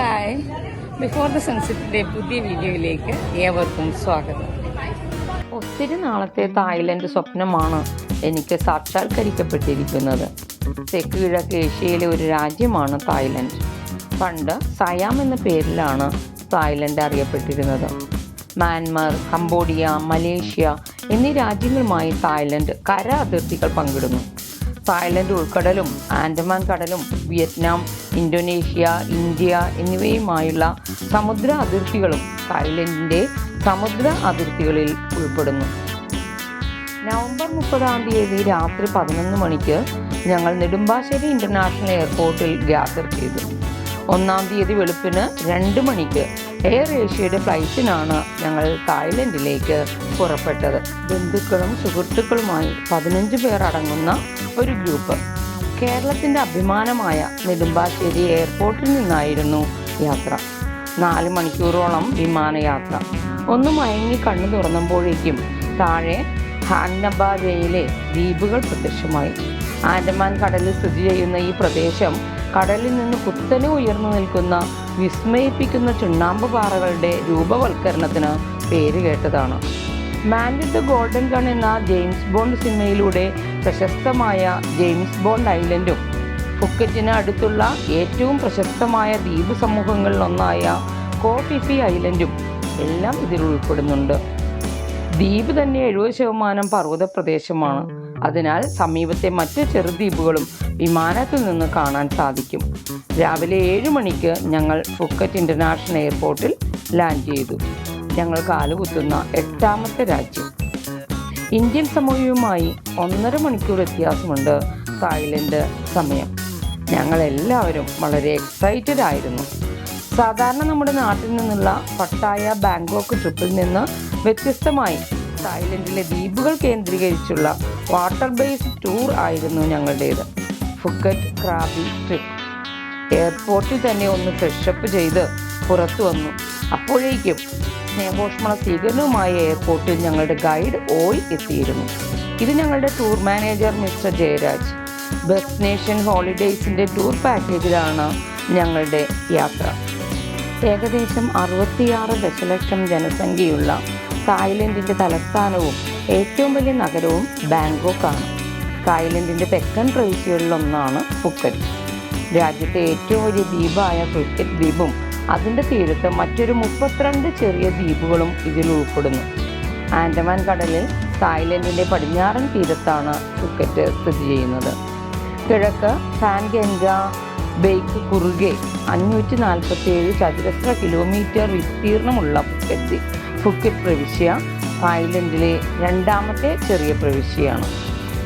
Hi, before the സൺസെറ്റിൻ്റെ പുതിയ വീഡിയോയിലേക്ക് ഏവർക്കും സ്വാഗതം. ഒത്തിരി നാളത്തെ തായ്ലൻഡ് സ്വപ്നമാണ് എനിക്ക് സാക്ഷാത്കരിക്കപ്പെട്ടിരിക്കുന്നത്. തെക്ക് കിഴക്ക് ഏഷ്യയിലെ ഒരു രാജ്യമാണ് തായ്ലൻഡ്. പണ്ട് സയാം എന്ന പേരിലാണ് തായ്ലൻഡ് അറിയപ്പെട്ടിരുന്നത്. മ്യാൻമർ, കംബോഡിയ, മലേഷ്യ എന്നീ രാജ്യങ്ങളുമായി തായ്ലൻഡ് കര അതിർത്തികൾ പങ്കിടുന്നു. തായ്ലൻഡ് ഉൾക്കടലും ആൻഡമാൻ കടലും വിയറ്റ്നാം, ഇന്തോനേഷ്യ, ഇന്ത്യ എന്നിവയുമായുള്ള സമുദ്ര അതിർത്തികളും തായ്ലൻഡിൻ്റെ സമുദ്ര അതിർത്തികളിൽ ഉൾപ്പെടുന്നു. നവംബർ 30 രാത്രി 11 മണിക്ക് ഞങ്ങൾ നെടുമ്പാശ്ശേരി ഇൻ്റർനാഷണൽ എയർപോർട്ടിൽ ഗ്യാദർ ചെയ്തു. 1 വെളുപ്പിന് 2 മണിക്ക് എയർ ഏഷ്യയുടെ ഫ്ലൈറ്റിനാണ് ഞങ്ങൾ തായ്ലൻഡിലേക്ക് പുറപ്പെട്ടത്. ബന്ധുക്കളും സുഹൃത്തുക്കളുമായി 15 പേർ അടങ്ങുന്ന ഒരു ഗ്രൂപ്പ്. കേരളത്തിൻ്റെ അഭിമാനമായ നെടുമ്പാശ്ശേരി എയർപോർട്ടിൽ നിന്നായിരുന്നു യാത്ര. 4 മണിക്കൂറോളം വിമാനയാത്ര. ഒന്ന് മയങ്ങി കണ്ണു തുറന്നപ്പോഴേക്കും താഴെ ഹാന്നബാരയിലെ ദ്വീപുകൾ പ്രത്യക്ഷമായി. ആൻഡമാൻ കടലിൽ സ്ഥിതി ചെയ്യുന്ന ഈ പ്രദേശം കടലിൽ നിന്ന് കുത്തനെ ഉയർന്നു നിൽക്കുന്ന വിസ്മയിപ്പിക്കുന്ന ചുണ്ണാമ്പ് പാറകളുടെ രൂപവൽക്കരണത്തിന് പേരുകേട്ടതാണ്. മാൻ വിത്ത് ദ ഗോൾഡൻ ഗൺ എന്ന ജെയിംസ് ബോണ്ട് സിനിമയിലൂടെ പ്രശസ്തമായ ജെയിംസ് ബോണ്ട് ഐലൻഡും ഫുക്കറ്റിന് അടുത്തുള്ള ഏറ്റവും പ്രശസ്തമായ ദ്വീപ് സമൂഹങ്ങളിലൊന്നായ കോ ഫി ഫി ഐലൻഡും എല്ലാം ഇതിൽ ഉൾപ്പെടുന്നുണ്ട്. ദ്വീപ് തന്നെ 70% പർവ്വത പ്രദേശമാണ്. അതിനാൽ സമീപത്തെ മറ്റ് ചെറുദ്വീപുകളും വിമാനത്തിൽ നിന്ന് കാണാൻ സാധിക്കും. രാവിലെ 7 മണിക്ക് ഞങ്ങൾ ഫുക്കറ്റ് ഇൻ്റർനാഷണൽ എയർപോർട്ടിൽ ലാൻഡ് ചെയ്തു. ഞങ്ങൾ കാലുകുത്തുന്ന 8ാമത്തെ രാജ്യം. ഇന്ത്യൻ സമയവുമായി 1.5 മണിക്കൂർ വ്യത്യാസമുണ്ട് തായ്ലൻഡ് സമയം. ഞങ്ങളെല്ലാവരും വളരെ എക്സൈറ്റഡ് ആയിരുന്നു. സാധാരണ നമ്മുടെ നാട്ടിൽ നിന്നുള്ള പട്ടായ, ബാങ്കോക്ക് ട്രിപ്പിൽ നിന്ന് വ്യത്യസ്തമായി തായ്ലൻഡിലെ ദ്വീപുകൾ കേന്ദ്രീകരിച്ചുള്ള വാട്ടർ ബേസ്ഡ് ടൂർ ആയിരുന്നു ഞങ്ങളുടേത്. Phuket Krabi trip. എയർപോർട്ടിൽ തന്നെ ഒന്ന് ഫ്രഷപ്പ് ചെയ്ത് പുറത്തു വന്നു. അപ്പോഴേക്കും സ്നേഹോഷ്മള സ്വീകരണവുമായി എയർപോർട്ടിൽ ഞങ്ങളുടെ ഗൈഡ് ഓയ് എത്തിയിരുന്നു. ഇത് ഞങ്ങളുടെ tour manager mister Jayaraj. Bus nation ഹോളിഡേയ്സിൻ്റെ ടൂർ പാക്കേജിലാണ് ഞങ്ങളുടെ യാത്ര. ഏകദേശം 66 ദശലക്ഷം ജനസംഖ്യയുള്ള തായ്ലൻഡിൻ്റെ തലസ്ഥാനവും ഏറ്റവും വലിയ നഗരവും ബാങ്കോക്കാണ്. തായ്ലൻഡിൻ്റെ തെക്കൻ പ്രവിശ്യകളിലൊന്നാണ് ഫുക്കറ്റ്. രാജ്യത്തെ ഏറ്റവും വലിയ ദ്വീപായ ഫുക്കറ്റ് ദ്വീപും അതിൻ്റെ തീരത്ത് മറ്റൊരു 32 ചെറിയ ദ്വീപുകളും ഇതിൽ ഉൾപ്പെടുന്നു. ആൻഡമാൻ കടലിൽ തായ്ലൻഡിൻ്റെ പടിഞ്ഞാറൻ തീരത്താണ് ഫുക്കറ്റ് സ്ഥിതി ചെയ്യുന്നത്. കിഴക്ക് ഫാൻഗെൻഗ ബേക്ക് കുറുകെ 547 ചതുരശ്ര കിലോമീറ്റർ വിസ്തീർണമുള്ള ഫുക്കറ്റ് പ്രവിശ്യ തായ്ലൻഡിലെ 2ാമത്തെ ചെറിയ പ്രവിശ്യയാണ്.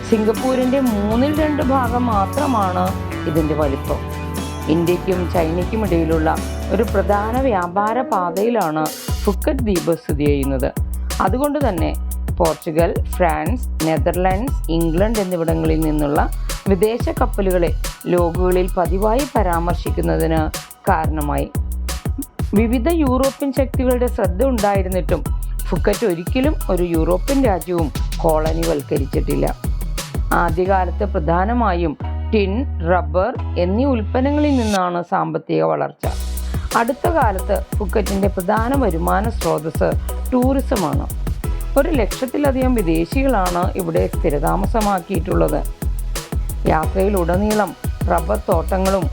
സിംഗപ്പൂരിൻ്റെ 2/3 ഭാഗം മാത്രമാണ് ഇതിൻ്റെ വലിപ്പം. ഇന്ത്യക്കും ചൈനയ്ക്കും ഇടയിലുള്ള ഒരു പ്രധാന വ്യാപാര പാതയിലാണ് ഫുക്കറ്റ് ദ്വീപ് സ്ഥിതി ചെയ്യുന്നത്. അതുകൊണ്ട് തന്നെ പോർച്ചുഗൽ, ഫ്രാൻസ്, നെതർലാൻഡ്സ്, ഇംഗ്ലണ്ട് എന്നിവിടങ്ങളിൽ നിന്നുള്ള വിദേശ കപ്പലുകളെ ലോഗുകളിൽ പതിവായി പരാമർശിക്കുന്നതിന് കാരണമായി. വിവിധ യൂറോപ്യൻ ശക്തികളുടെ ശ്രദ്ധ ഉണ്ടായിരുന്നിട്ടും ഫുക്കറ്റ് ഒരിക്കലും ഒരു യൂറോപ്യൻ രാജ്യവും കോളനിവൽക്കരിച്ചിട്ടില്ല. ആദ്യകാലത്ത് പ്രധാനമായും ടിൻ, റബ്ബർ എന്നീ ഉൽപ്പന്നങ്ങളിൽ നിന്നാണ് സാമ്പത്തിക വളർച്ച. അടുത്ത കാലത്ത് ഫുക്കറ്റിൻ്റെ പ്രധാന വരുമാന സ്രോതസ് ടൂറിസമാണ്. 100,000-ലധികം വിദേശികളാണ് ഇവിടെ സ്ഥിരതാമസമാക്കിയിട്ടുള്ളത്. യാത്രയിലുടനീളം റബ്ബർ തോട്ടങ്ങളും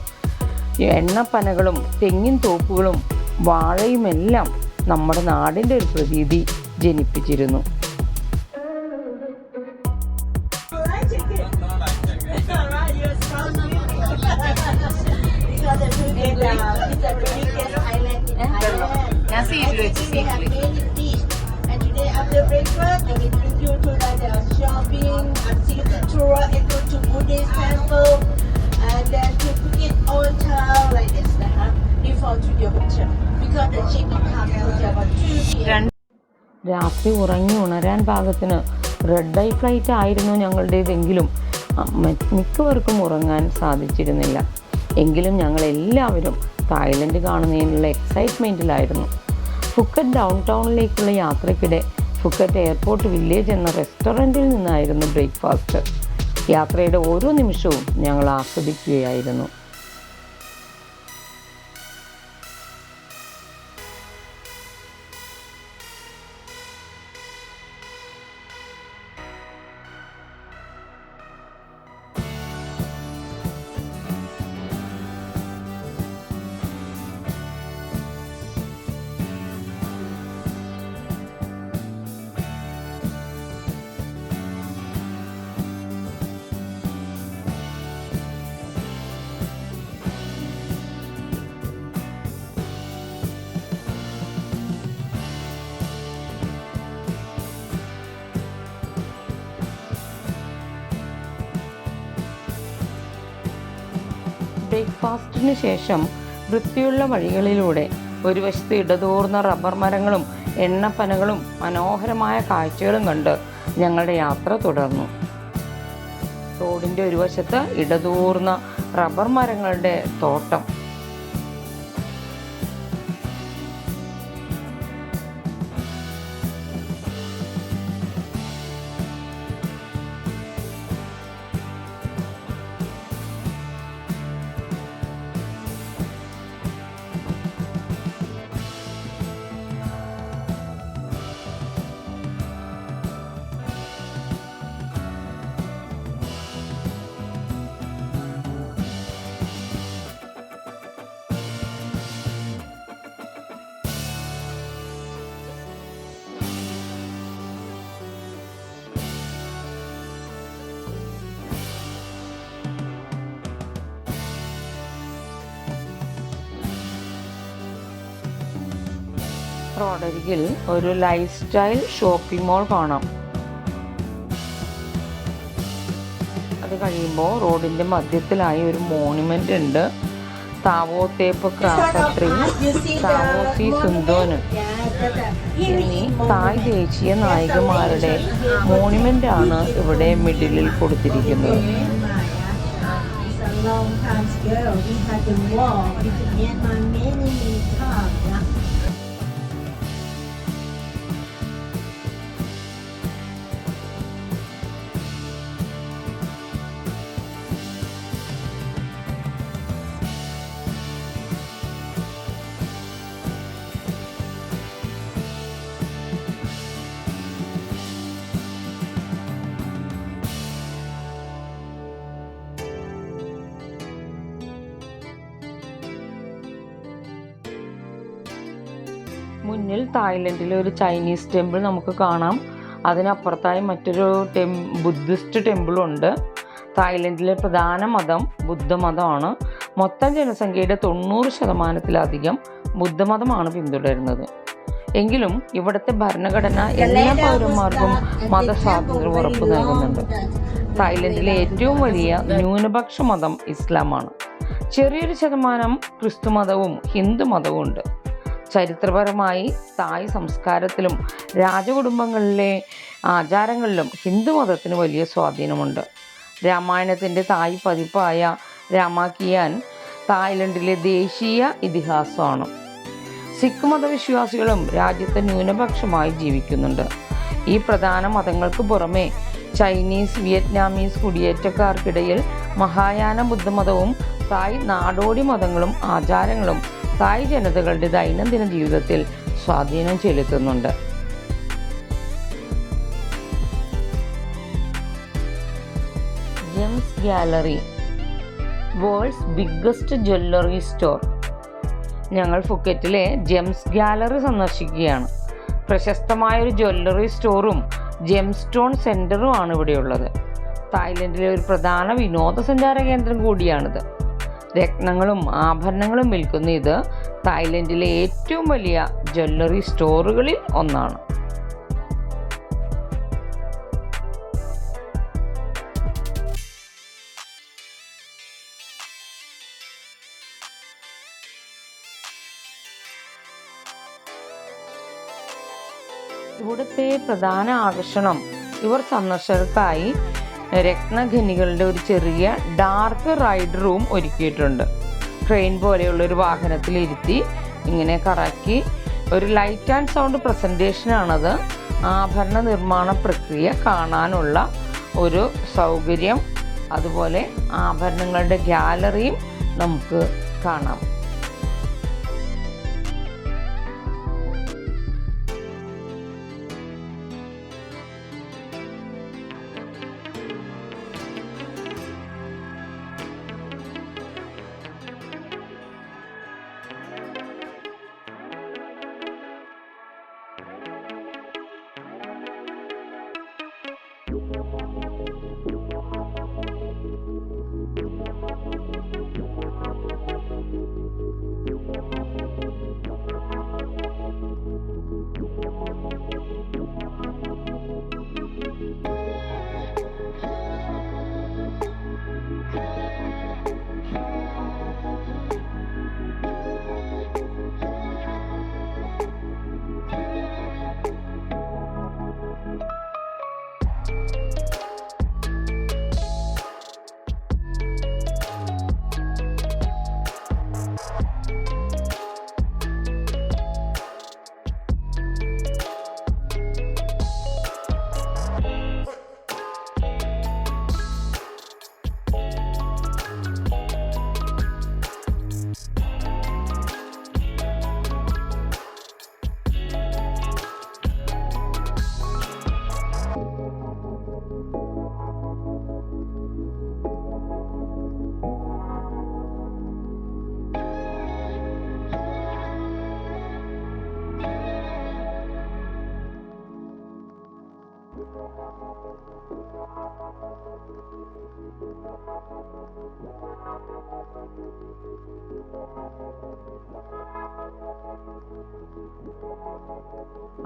എണ്ണപ്പനകളും തെങ്ങിൻ തോപ്പുകളും വാഴയുമെല്ലാം നമ്മുടെ നാടിൻ്റെ ഒരു പ്രതീതി ജനിപ്പിച്ചിരുന്നു. After breakfast, I will take you to the shopping, activity tour, and go to Buddhist temple, and then to Phuket Old Town like this. Before to your hotel, because the check-in time is about 2 p.m. രാത്രി ഉറങ്ങി ഉണരാൻ പാകത്തിന് red I flight ആയിരുന്നു ഞങ്ങളുടേതെങ്കിലും മിക്കവർക്കും ഉറങ്ങാൻ സാധിച്ചിരുന്നില്ല. എങ്കിലും ഞങ്ങളെല്ലാവരും Thailand കാണുന്നതിനുള്ള എക്സൈറ്റ്മെൻറ്റിലായിരുന്നു. Phuket down ടൗണിലേക്കുള്ള യാത്രയ്ക്കിടെ ഫുക്കറ്റ് എയർപോർട്ട് വില്ലേജ് എന്ന റെസ്റ്റോറൻറ്റിൽ നിന്നായിരുന്നു ബ്രേക്ക്ഫാസ്റ്റ്. യാത്രയുടെ ഓരോ നിമിഷവും ഞങ്ങൾ ആസ്വദിക്കുകയായിരുന്നു. ബ്രേക്ക്ഫാസ്റ്റിന് ശേഷം വൃത്തിയുള്ള വഴികളിലൂടെ ഒരു വശത്ത് ഇടതൂർന്ന റബ്ബർ മരങ്ങളും എണ്ണപ്പനകളും മനോഹരമായ കാഴ്ചകളും കണ്ട് ഞങ്ങളുടെ യാത്ര തുടർന്നു. റോഡിൻ്റെ ഒരു വശത്ത് ഇടതൂർന്ന റബ്ബർ മരങ്ങളുടെ തോട്ടം. റോഡരികിൽ ഒരു ലൈഫ് സ്റ്റൈൽ ഷോപ്പിംഗ് മോൾ കാണാം. അത് കഴിയുമ്പോൾ റോഡിൻ്റെ മധ്യത്തിലായി ഒരു മോണുമെൻ്റ് ഉണ്ട്. താവോ തേപ്പ് ക്രാസത്രി, താവോ സി സുന്ദോന് എന്നീ തായ് ദേശീയ നായികമാരുടെ മോണുമെൻ്റ് ആണ് ഇവിടെ മിഡിലിൽ കൊടുത്തിരിക്കുന്നത്. മുന്നിൽ തായ്ലൻഡിലെ ഒരു ചൈനീസ് ടെമ്പിൾ നമുക്ക് കാണാം. അതിനപ്പുറത്തായി മറ്റൊരു ബുദ്ധിസ്റ്റ് ടെമ്പിളുണ്ട്. തായ്ലൻഡിലെ പ്രധാന മതം ബുദ്ധമതമാണ്. മൊത്തം ജനസംഖ്യയുടെ 90% ബുദ്ധമതമാണ് പിന്തുടരുന്നത്. എങ്കിലും ഇവിടുത്തെ ഭരണഘടന എല്ലാ പൗരന്മാർക്കും മതസ്വാതന്ത്ര്യം ഉറപ്പു നൽകുന്നുണ്ട്. തായ്ലൻഡിലെ ഏറ്റവും വലിയ ന്യൂനപക്ഷ മതം ഇസ്ലാമാണ്. ചെറിയൊരു ശതമാനം ക്രിസ്തുമതവും ഹിന്ദുമതവും ഉണ്ട്. ചരിത്രപരമായി തായ് സംസ്കാരത്തിലും രാജകുടുംബങ്ങളിലെ ആചാരങ്ങളിലും ഹിന്ദുമതത്തിന് വലിയ സ്വാധീനമുണ്ട്. രാമായണത്തിൻ്റെ തായ് പതിപ്പായ രാമാക്കിയാൻ തായ്ലൻഡിലെ ദേശീയ ഇതിഹാസമാണ്. സിഖ് മതവിശ്വാസികളും രാജ്യത്ത് ന്യൂനപക്ഷമായി ജീവിക്കുന്നുണ്ട്. ഈ പ്രധാന മതങ്ങൾക്ക് പുറമെ ചൈനീസ്, വിയറ്റ്നാമീസ് കുടിയേറ്റക്കാർക്കിടയിൽ മഹായാന ബുദ്ധമതവും തായ് നാടോടി മതങ്ങളും ആചാരങ്ങളും തായ് ജനതകളുടെ ദൈനംദിന ജീവിതത്തിൽ സ്വാധീനം ചെലുത്തുന്നുണ്ട്. Gems Gallery, world's biggest jewellery store. ഞങ്ങൾ ഫുക്കറ്റിലെ ജെംസ് ഗാലറി സന്ദർശിക്കുകയാണ്. പ്രശസ്തമായൊരു ജ്വല്ലറി സ്റ്റോറും ജെം സ്റ്റോൺ സെൻറ്ററും ആണ് ഇവിടെയുള്ളത്. തായ്ലൻഡിലെ ഒരു പ്രധാന വിനോദസഞ്ചാര കേന്ദ്രം കൂടിയാണിത്. രത്നങ്ങളും ആഭരണങ്ങളും വിൽക്കുന്ന ഇത് തായ്ലൻഡിലെ ഏറ്റവും വലിയ ജ്വല്ലറി സ്റ്റോറുകളിൽ ഒന്നാണ്. ഇവിടുത്തെ പ്രധാന ആകർഷണം ഇവർ സന്ദർശകർക്കായി രത്നഖനികളുടെ ഒരു ചെറിയ ഡാർക്ക് റൈഡ് റൂം ഒരുക്കിയിട്ടുണ്ട്. ട്രെയിൻ പോലെയുള്ള ഒരു വാഹനത്തിലിരുത്തി ഇങ്ങനെ കറക്കി ഒരു ലൈറ്റ് ആൻഡ് സൗണ്ട് പ്രസൻറ്റേഷനാണത്. ആഭരണ നിർമ്മാണ പ്രക്രിയ കാണാനുള്ള ഒരു സൗകര്യം, അതുപോലെ ആഭരണങ്ങളുടെ ഗാലറിയും നമുക്ക് കാണാം.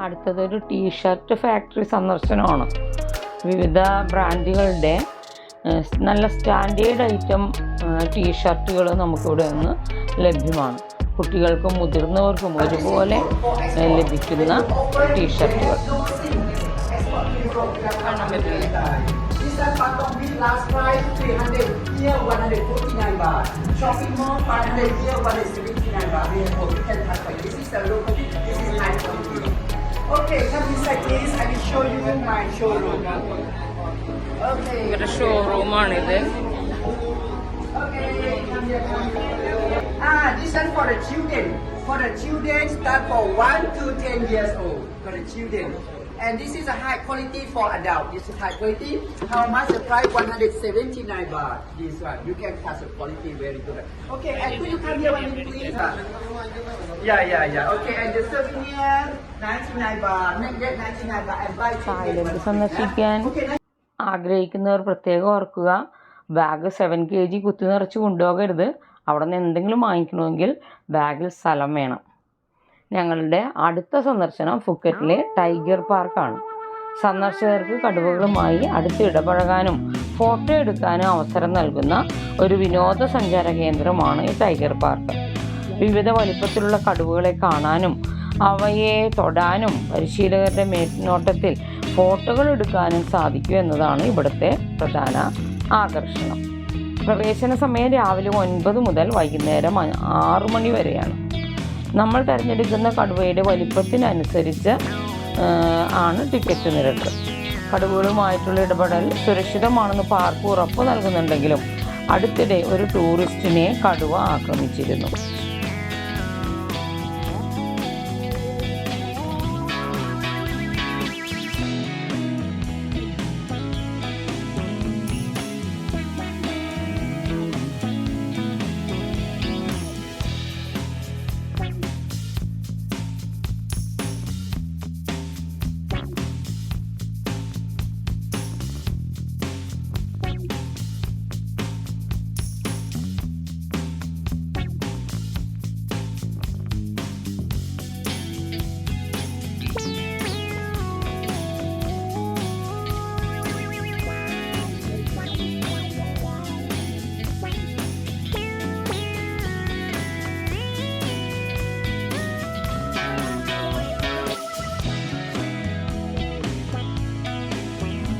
അടുത്തതൊരു ടീഷർട്ട് ഫാക്ടറി സന്ദർശനമാണ്. വിവിധ ബ്രാൻഡുകളുടെ നല്ല സ്റ്റാൻഡേർഡ് ഐറ്റം ടീഷർട്ടുകൾ നമുക്കിവിടെ നിന്ന് ലഭ്യമാണ്. കുട്ടികൾക്കും മുതിർന്നവർക്കും ഒരുപോലെ ലഭിക്കുന്ന ടീഷർട്ടുകൾ. Last price 300, here 149 baht. Shopping mall 500, here 179 baht. We have you can touch like this is the local, this is high quality. Okay, come inside please. I will show you my showroom. Okay. ഇവരുടെ ഷോറൂമാണിത്. Okay, come here. This one for the children. For the children, start for 1 to 10 years old. For the children. And this is a high quality for adult. This is high quality. How much the price? 179 baht. This one. You can touch the quality very good. Okay, and could you come here one minute please? Yeah. Okay, and the souvenir 99 baht. Make that 99 baht and buy Thailand സന്ദർശിക്കാൻ ആഗ്രഹിക്കുന്നവർ പ്രത്യേകം ഓർക്കുക, bag 7 kg കുത്തി നിറച്ച് കൊണ്ടുപോകരുത്. അവിടെ നിന്ന് എന്തെങ്കിലും വാങ്ങിക്കണമെങ്കിൽ ബാഗിൽ സ്ഥലം വേണം. ഞങ്ങളുടെ അടുത്ത സന്ദർശനം ഫുക്കറ്റിലെ ടൈഗർ പാർക്കാണ്. സന്ദർശകർക്ക് കടുവകളുമായി അടുത്ത് ഇടപഴകാനും ഫോട്ടോ എടുക്കാനും അവസരം നൽകുന്ന ഒരു വിനോദസഞ്ചാര കേന്ദ്രമാണ് ഈ ടൈഗർ പാർക്ക്. വിവിധ വലിപ്പത്തിലുള്ള കടുവകളെ കാണാനും അവയെ തൊടാനും പരിശീലകരുടെ മേൽനോട്ടത്തിൽ ഫോട്ടോകൾ എടുക്കാനും സാധിക്കും എന്നതാണ് ഇവിടുത്തെ പ്രധാന ആകർഷണം. പ്രവേശന സമയം രാവിലെ 9 മുതൽ വൈകുന്നേരം 6 മണി വരെയാണ്. നമ്മൾ തിരഞ്ഞെടുക്കുന്ന കടുവയുടെ വലിപ്പത്തിനനുസരിച്ച് ആണ് ടിക്കറ്റ് നിരക്ക്. കടുവകളുമായിട്ടുള്ള ഇടപെടൽ സുരക്ഷിതമാണെന്ന് പാർക്ക് ഉറപ്പ് നൽകുന്നുണ്ടെങ്കിലും അടുത്തിടെ ഒരു ടൂറിസ്റ്റിനെ കടുവ ആക്രമിച്ചിരുന്നു.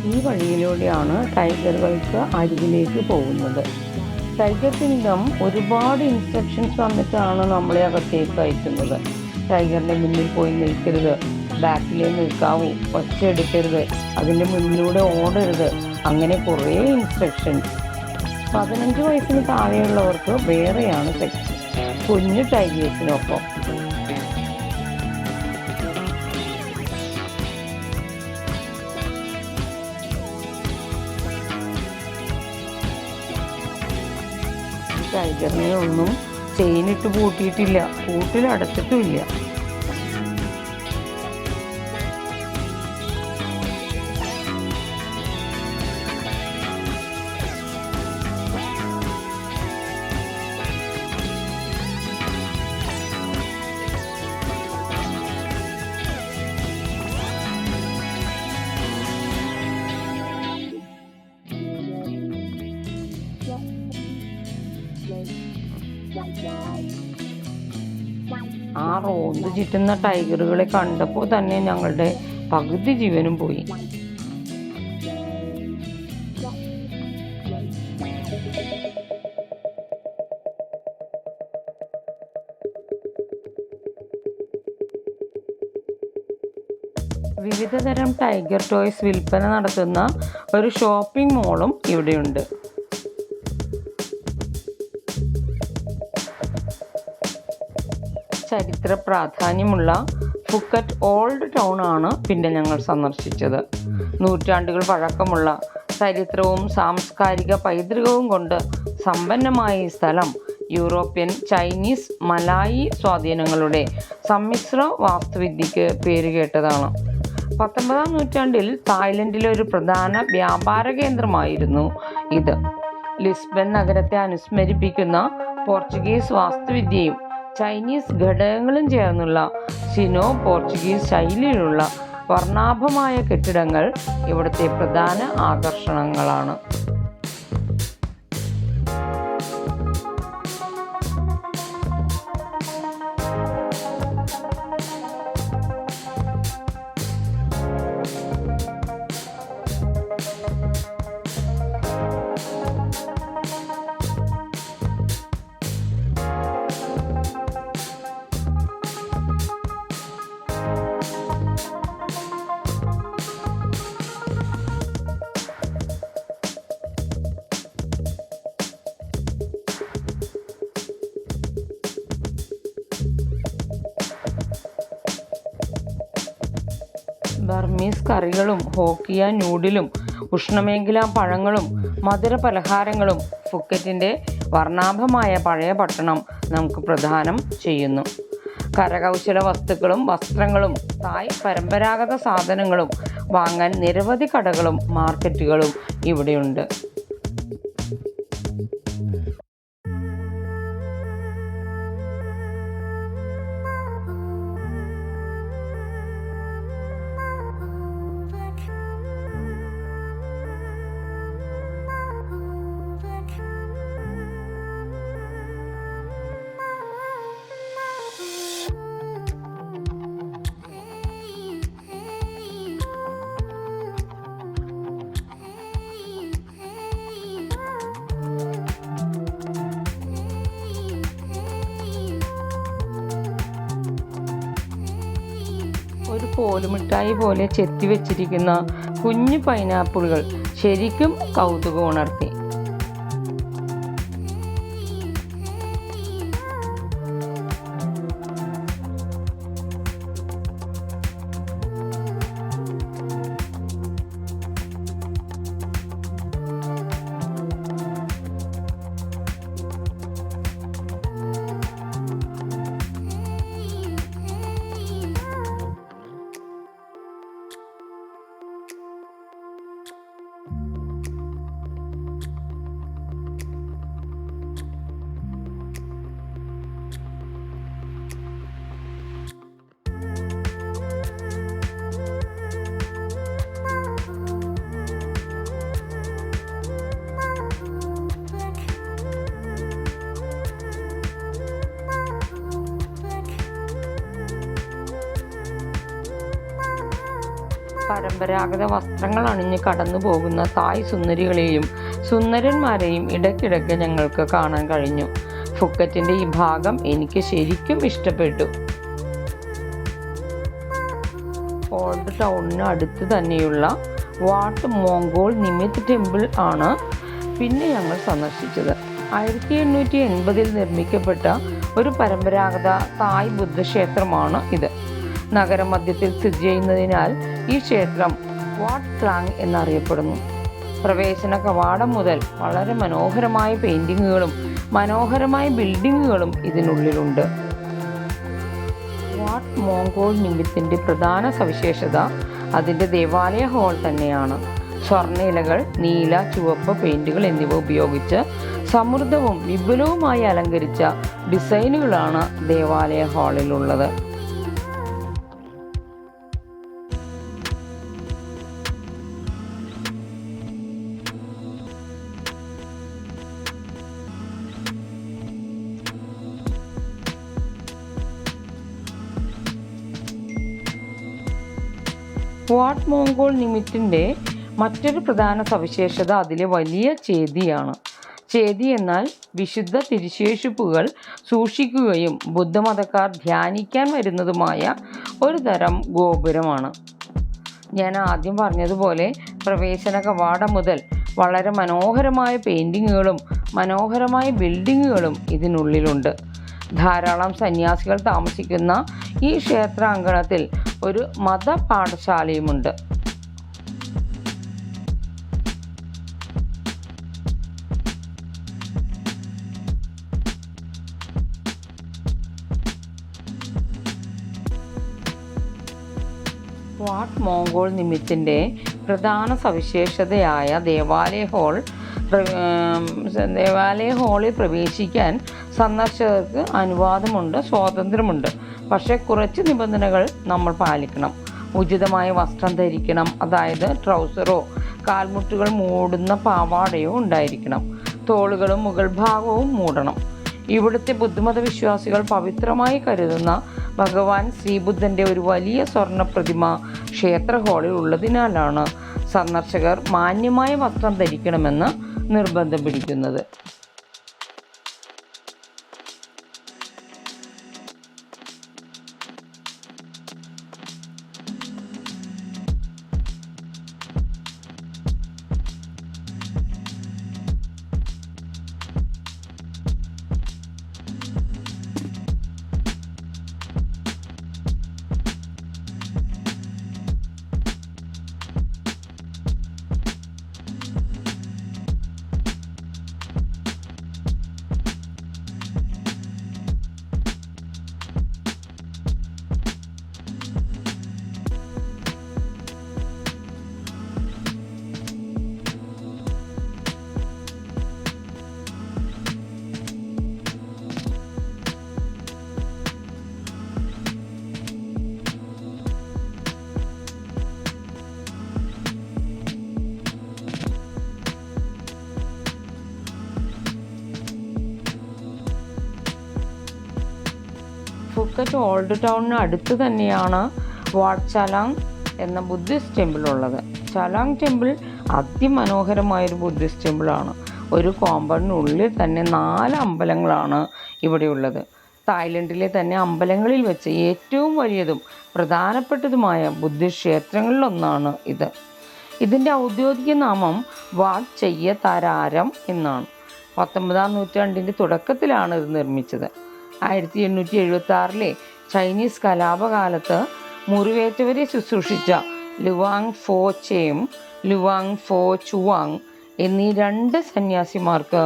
ഈ വഴിയിലൂടെയാണ് ടൈഗറുകൾക്ക് അരികിലേക്ക് പോകുന്നത്. ടൈഗർ കിങ്ഡം ഒരുപാട് ഇൻസ്ട്രക്ഷൻസ് തന്നിട്ടാണ് നമ്മളെ അകത്തേക്ക് അയക്കുന്നത്. ടൈഗറിൻ്റെ മുന്നിൽ പോയി നിൽക്കരുത്, ബാക്കിലേ നിൽക്കാവൂ, ഒച്ച എടുക്കരുത്, അതിൻ്റെ മുന്നിലൂടെ ഓടരുത്, അങ്ങനെ കുറേ ഇൻസ്ട്രക്ഷൻസ്. 15 വയസ്സിന് താഴെയുള്ളവർക്ക് വേറെയാണ് സെക്ഷൻ, കുഞ്ഞു ടൈഗേഴ്സിനൊപ്പം. ടൈഗറിനെ ഒന്നും ചെയിനിട്ട് പൂട്ടിയിട്ടില്ല, കൂട്ടിലടച്ചിട്ടുമില്ല. ആ റോന്ത് ചുറ്റുന്ന ടൈഗറുകളെ കണ്ടപ്പോൾ തന്നെ ഞങ്ങളുടെ പകുതി ജീവനും പോയി. വിവിധതരം ടൈഗർ ടോയ്സ് വിൽപ്പന നടത്തുന്ന ഒരു ഷോപ്പിംഗ് മോളും ഇവിടെയുണ്ട്. ചരിത്ര പ്രാധാന്യമുള്ള ഫുക്കറ്റ് ഓൾഡ് ടൗൺ ആണ് പിന്നെ ഞങ്ങൾ സന്ദർശിച്ചത്. നൂറ്റാണ്ടുകൾ പഴക്കമുള്ള ചരിത്രവും സാംസ്കാരിക പൈതൃകവും കൊണ്ട് സമ്പന്നമായ ഈ സ്ഥലം യൂറോപ്യൻ, ചൈനീസ്, മലായി സ്വാധീനങ്ങളുടെ സമ്മിശ്ര വാസ്തുവിദ്യയ്ക്ക് പേരുകേട്ടതാണ്. 19-ാം നൂറ്റാണ്ടിൽ തായ്ലൻഡിലെ ഒരു പ്രധാന വ്യാപാര കേന്ദ്രമായിരുന്നു ഇത്. ലിസ്ബൺ നഗരത്തെ അനുസ്മരിപ്പിക്കുന്ന പോർച്ചുഗീസ് വാസ്തുവിദ്യയും ചൈനീസ് ഘടകങ്ങളും ചേർന്നുള്ള സിനോ പോർച്ചുഗീസ് ശൈലിയിലുള്ള വർണ്ണാഭമായ കെട്ടിടങ്ങൾ ഇവിടുത്തെ പ്രധാന ആകർഷണങ്ങളാണ്. ബർമീസ് കറികളും ഹോക്കിയ നൂഡിലും ഉഷ്ണമേഖലാ പഴങ്ങളും മധുര പലഹാരങ്ങളും ഫുക്കറ്റിൻ്റെ വർണ്ണാഭമായ പഴയ പട്ടണം നമുക്ക് പ്രദാനം ചെയ്യുന്നു. കരകൗശല വസ്തുക്കളും വസ്ത്രങ്ങളും തായ് പരമ്പരാഗത സാധനങ്ങളും വാങ്ങാൻ നിരവധി കടകളും മാർക്കറ്റുകളും ഇവിടെയുണ്ട്. ഒരു കോലുമിഠായി പോലെ ചെത്തിവെച്ചിരിക്കുന്ന കുഞ്ഞു പൈനാപ്പിളുകൾ ശരിക്കും കൗതുകമുണർത്തി. പരമ്പരാഗത വസ്ത്രങ്ങൾ അണിഞ്ഞ് കടന്നു പോകുന്ന തായ് സുന്ദരികളെയും സുന്ദരന്മാരെയും ഇടയ്ക്കിടയ്ക്ക് ഞങ്ങൾക്ക് കാണാൻ കഴിഞ്ഞു. ഫുക്കറ്റിൻ്റെ ഈ ഭാഗം എനിക്ക് ശരിക്കും ഇഷ്ടപ്പെട്ടു. ഓൾഡ് ടൗണിന് അടുത്ത് തന്നെയുള്ള വാട്ട് മോങ്കോൾ നിമിത് ടെമ്പിൾ ആണ് പിന്നെ ഞങ്ങൾ സന്ദർശിച്ചത്. 1880 നിർമ്മിക്കപ്പെട്ട ഒരു പരമ്പരാഗത തായ് ബുദ്ധക്ഷേത്രമാണ് ഇത്. നഗരമധ്യത്തിൽ സ്ഥിതി ചെയ്യുന്നതിനാൽ ഈ ക്ഷേത്രം വാട്ട് ക്ലാങ് എന്നറിയപ്പെടുന്നു. പ്രവേശന കവാടം മുതൽ വളരെ മനോഹരമായ പെയിൻറ്റിങ്ങുകളും മനോഹരമായ ബിൽഡിങ്ങുകളും ഇതിനുള്ളിലുണ്ട്. വാട്ട് മോങ്കോൾ നിമിത്തിൻ്റെ പ്രധാന സവിശേഷത അതിൻ്റെ ദേവാലയ ഹാൾ തന്നെയാണ്. സ്വർണ്ണ ഇലകൾ, നീല, ചുവപ്പ് പെയിൻറ്റുകൾ എന്നിവ ഉപയോഗിച്ച് സമൃദ്ധവും വിപുലവുമായി അലങ്കരിച്ച ഡിസൈനുകളാണ് ദേവാലയ ഹാളിലുള്ളത്. വാട്ട് മോങ്കോൾ നിമിത്തിൻ്റെ മറ്റൊരു പ്രധാന സവിശേഷത അതിലെ വലിയ ചേതിയാണ്. ചേതി എന്നാൽ വിശുദ്ധ തിരുശേഷിപ്പുകൾ സൂക്ഷിക്കുകയും ബുദ്ധമതക്കാർ ധ്യാനിക്കാൻ വരുന്നതുമായ ഒരു തരം ഗോപുരമാണ്. ഞാൻ ആദ്യം പറഞ്ഞതുപോലെ പ്രവേശന കവാടം മുതൽ വളരെ മനോഹരമായ പെയിൻറ്റിങ്ങുകളും മനോഹരമായ ബിൽഡിങ്ങുകളും ഇതിനുള്ളിലുണ്ട്. ധാരാളം സന്യാസികൾ താമസിക്കുന്ന ഈ ക്ഷേത്രാങ്കണത്തിൽ ഒരു മത പാഠശാലയുമുണ്ട്. വാട്ട് മോങ്കോൾ നിമിത്തിൻ്റെ പ്രധാന സവിശേഷതയായ ദേവാലയ ഹാളിൽ പ്രവേശിക്കാൻ സന്ദർശകർക്ക് അനുവാദമുണ്ട്, സ്വാതന്ത്ര്യമുണ്ട്. പക്ഷേ കുറച്ച് നിബന്ധനകൾ നമ്മൾ പാലിക്കണം. ഉചിതമായ വസ്ത്രം ധരിക്കണം, അതായത് ട്രൗസറോ കാൽമുട്ടുകൾ മൂടുന്ന പാവാടയോ ഉണ്ടായിരിക്കണം. തോളുകളും മുകൾ ഭാഗവും മൂടണം. ഇവിടുത്തെ ബുദ്ധമത വിശ്വാസികൾ പവിത്രമായി കരുതുന്ന ഭഗവാൻ ശ്രീബുദ്ധൻ്റെ ഒരു വലിയ സ്വർണ്ണ പ്രതിമ ക്ഷേത്ര ഹാളിൽ ഉള്ളതിനാലാണ് സന്ദർശകർ മാന്യമായ വസ്ത്രം ധരിക്കണമെന്ന് നിർബന്ധം പിടിക്കുന്നത്. ഫുക്കറ്റ് ഓൾഡ് ടൗണിന് അടുത്ത് തന്നെയാണ് വാട്ട് ചാലാങ് എന്ന ബുദ്ധിസ്റ്റ് ടെമ്പിൾ ഉള്ളത്. ചാലാങ് ടെമ്പിൾ അതിമനോഹരമായൊരു ബുദ്ധിസ്റ്റ് ടെമ്പിളാണ്. ഒരു കോമ്പൗണ്ടിനുള്ളിൽ തന്നെ 4 അമ്പലങ്ങളാണ് ഇവിടെയുള്ളത്. തായ്ലൻഡിലെ തന്നെ അമ്പലങ്ങളിൽ വെച്ച് ഏറ്റവും വലിയതും പ്രധാനപ്പെട്ടതുമായ ബുദ്ധിസ്റ്റ് ക്ഷേത്രങ്ങളിലൊന്നാണ് ഇത്. ഇതിൻ്റെ ഔദ്യോഗിക നാമം വാട്ട് ചെയ്യ താരാരം എന്നാണ്. 19-ാം നൂറ്റാണ്ടിൻ്റെ തുടക്കത്തിലാണ് ഇത് നിർമ്മിച്ചത്. 1876 ചൈനീസ് കലാപകാലത്ത് മുറിവേറ്റവരെ ശുശ്രൂഷിച്ച ലുവാങ് ഫോ ചേയും ലുവാങ് ഫോ ചുവാങ് എന്നീ 2 സന്യാസിമാർക്ക്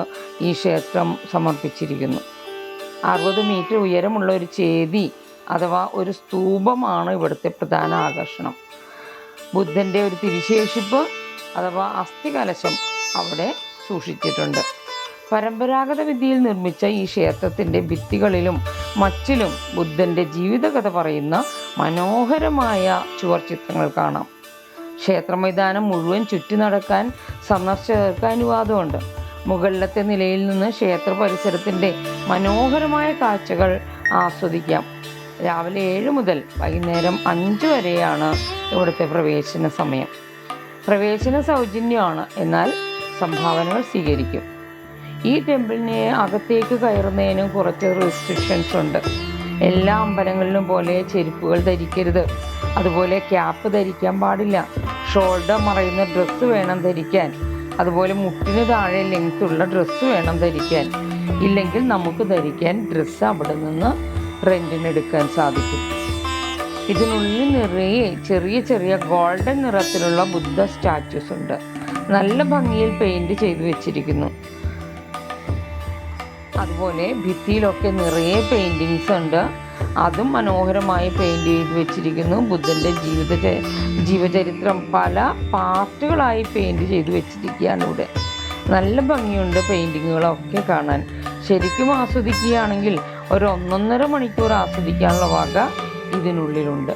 ഈ ക്ഷേത്രം സമർപ്പിച്ചിരിക്കുന്നു. 60 മീറ്റർ ഉയരമുള്ള ഒരു ചേതി അഥവാ ഒരു സ്തൂപമാണ് ഇവിടുത്തെ പ്രധാന ആകർഷണം. ബുദ്ധൻ്റെ ഒരു തിരുശേഷിപ്പ് അഥവാ അസ്ഥികലശം അവിടെ സൂക്ഷിച്ചിട്ടുണ്ട്. പരമ്പരാഗത വിദ്യയിൽ നിർമ്മിച്ച ഈ ക്ഷേത്രത്തിൻ്റെ ഭിത്തികളിലും മച്ചിലും ബുദ്ധൻ്റെ ജീവിതകഥ പറയുന്ന മനോഹരമായ ചുവർച്ചിത്രങ്ങൾ കാണാം. ക്ഷേത്ര മൈതാനം മുഴുവൻ ചുറ്റി നടക്കാൻ സന്ദർശകർക്ക് അനുവാദമുണ്ട്. മുകളിലത്തെ നിലയിൽ നിന്ന് ക്ഷേത്ര പരിസരത്തിൻ്റെ മനോഹരമായ കാഴ്ചകൾ ആസ്വദിക്കാം. രാവിലെ 7 മുതൽ വൈകുന്നേരം 5 വരെയാണ് ഇവിടുത്തെ പ്രവേശന സമയം. പ്രവേശനം സൗജന്യമാണ്, എന്നാൽ സംഭാവനകൾ സ്വീകരിക്കും. ഈ ടെമ്പിളിനെ അകത്തേക്ക് കയറുന്നതിനും കുറച്ച് റെസ്ട്രിക്ഷൻസ് ഉണ്ട്. എല്ലാ അമ്പലങ്ങളിലും പോലെ ചെരുപ്പുകൾ ധരിക്കരുത്, അതുപോലെ ക്യാപ്പ് ധരിക്കാൻ പാടില്ല, ഷോൾഡർ മറയുന്ന ഡ്രസ്സ് വേണം ധരിക്കാൻ, അതുപോലെ മുട്ടിന് താഴെ ലെങ്ത്തുള്ള ഡ്രസ്സ് വേണം ധരിക്കാൻ. ഇല്ലെങ്കിൽ നമുക്ക് ധരിക്കാൻ ഡ്രസ്സ് അവിടെ നിന്ന് റെൻറ്റിനെടുക്കാൻ സാധിക്കും. ഇതിനുള്ളിൽ നിറയെ ചെറിയ ചെറിയ ഗോൾഡൻ നിറത്തിലുള്ള ബുദ്ധ സ്റ്റാച്യൂസ് ഉണ്ട്. നല്ല ഭംഗിയിൽ പെയിൻറ് ചെയ്തു വെച്ചിരിക്കുന്നു. അതുപോലെ ഭിത്തിയിലൊക്കെ നിറയെ പെയിൻറ്റിങ്സ് ഉണ്ട്, അതും മനോഹരമായി പെയിൻറ് ചെയ്ത് വെച്ചിരിക്കുന്നു. ബുദ്ധൻ്റെ ജീവചരിത്രം പല പാർട്ടുകളായി പെയിൻറ് ചെയ്ത് വെച്ചിരിക്കുകയാണ് ഇവിടെ. നല്ല ഭംഗിയുണ്ട് പെയിൻറ്റിങ്ങുകളൊക്കെ കാണാൻ. ശരിക്കും ആസ്വദിക്കുകയാണെങ്കിൽ ഒരു 1.5 മണിക്കൂർ ആസ്വദിക്കാനുള്ള വക ഇതിനുള്ളിലുണ്ട്.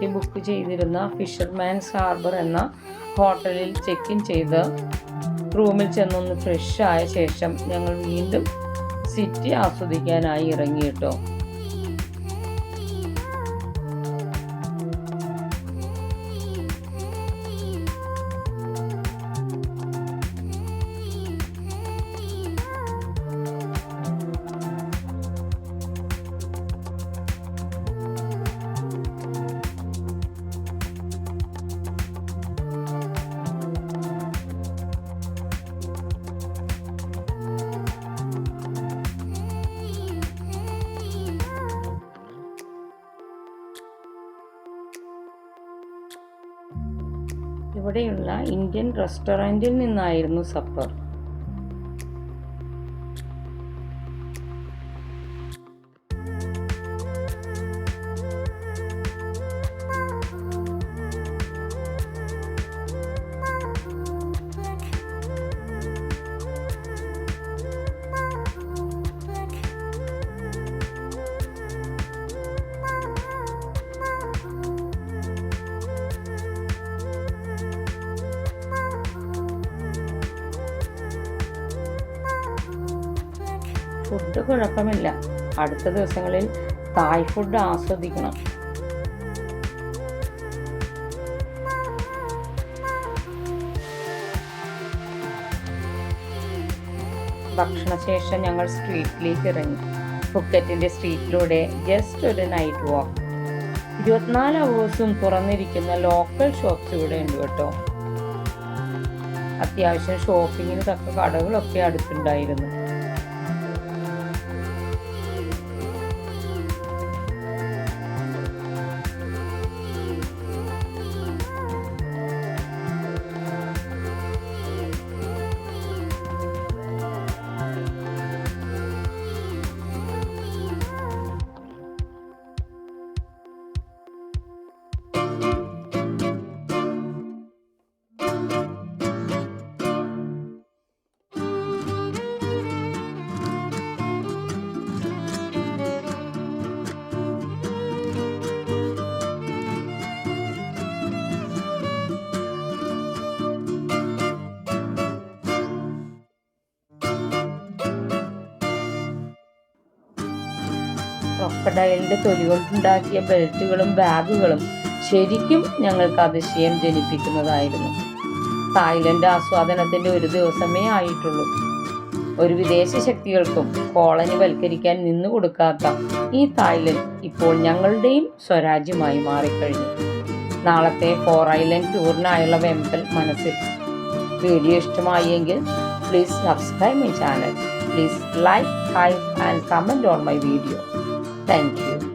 നേരത്തെ ബുക്ക് ചെയ്തിരുന്ന ഫിഷർമാൻസ് ഹാർബർ എന്ന ഹോട്ടലിൽ ചെക്ക് ഇൻ ചെയ്ത് റൂമിൽ ചെന്നൊന്ന് ഫ്രഷ് ആയ ശേഷം ഞങ്ങൾ വീണ്ടും സിറ്റി ആസ്വദിക്കാനായി ഇറങ്ങി കേട്ടോ. ഇവിടെയുള്ള ഇന്ത്യൻ റെസ്റ്റോറൻറ്റിൽ നിന്നായിരുന്നു സപ്പർ. ഫുഡ് കുഴപ്പമില്ല. അടുത്ത ദിവസങ്ങളിൽ തായ് ഫുഡ് ആസ്വദിക്കണം. ഭക്ഷണശേഷം ഞങ്ങൾ സ്ട്രീറ്റിലേക്ക് ഇറങ്ങി. ഫുക്കറ്റിൻ്റെ സ്ട്രീറ്റിലൂടെ ജസ്റ്റ് ഒരു നൈറ്റ് വാക്ക്. 24 അവേഴ്സും തുറന്നിരിക്കുന്ന ലോക്കൽ ഷോപ്സ് ഇവിടെ ഉണ്ട് കേട്ടോ. അത്യാവശ്യം ഷോപ്പിങ്ങിന് തക്ക കടകളൊക്കെ അടുത്തുണ്ടായിരുന്നു. ക്രൊക്കഡൈലിൻ്റെ തൊലി കൊണ്ടുണ്ടാക്കിയ ബെൽറ്റുകളും ബാഗുകളും ശരിക്കും ഞങ്ങൾക്ക് അതിശയം ജനിപ്പിക്കുന്നതായിരുന്നു. തായ്ലൻഡ് ആസ്വാദനത്തിൻ്റെ ഒരു ദിവസമേ ആയിട്ടുള്ളൂ. ഒരു വിദേശ ശക്തികൾക്കും കോളനി വൽക്കരിക്കാൻ നിന്നുകൊടുക്കാത്ത ഈ തായ്ലൻഡ് ഇപ്പോൾ ഞങ്ങളുടെയും സ്വരാജ്യമായി മാറിക്കഴിഞ്ഞു. നാളത്തെ 4 ഐലൻഡ് ടൂറിനായുള്ള വെമ്പൽ മനസ്സിൽ. വീഡിയോ ഇഷ്ടമായെങ്കിൽ please subscribe my channel. Please like, hype and comment on my video. Thank you.